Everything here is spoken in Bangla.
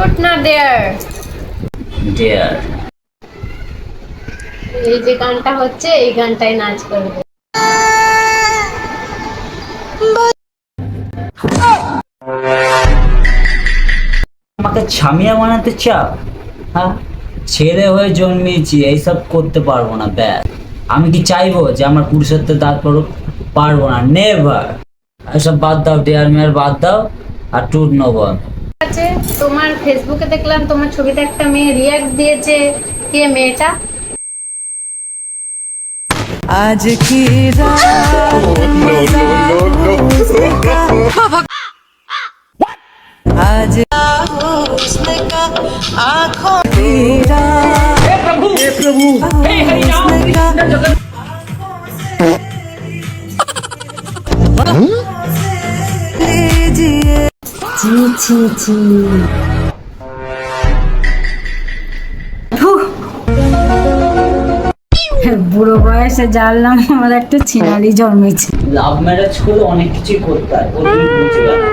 ট্রুথ না ডেয়ার? ডেয়ার। এই যে গানটা হচ্ছে এই গানটাই নাচ করবে। আমাকে ছামিয়া বানাতে চাও? হ্যাঁ, ছেলে হয়ে জন্মেছি, এইসব করতে পারবো না। ব্যাস, আমি কি চাইবো যে আমার পুরুষত্বের দাঁত পড়ুক? পারবো না, নেভার। এসব বাদ দাও, ডেয়ার মেয়ার বাদ দাও, আর ট্রুথ নো বল। আছে তোমার ফেসবুকে দেখলাম তোমার ছবিতে একটা মেয়ে রিয়াক্ট দিয়েছে, কে মেয়েটা? आज की आज उसने का आँखों की प्रभु हे हरिनाम लीजिए ছি ছি ছি। বুড়ো বয়সে জানলাম আমার একটা ছিনারি জন্মেছে। লাভ ম্যারেজ করে অনেক কিছুই করতে হয়, ও তুমি বুঝবে না।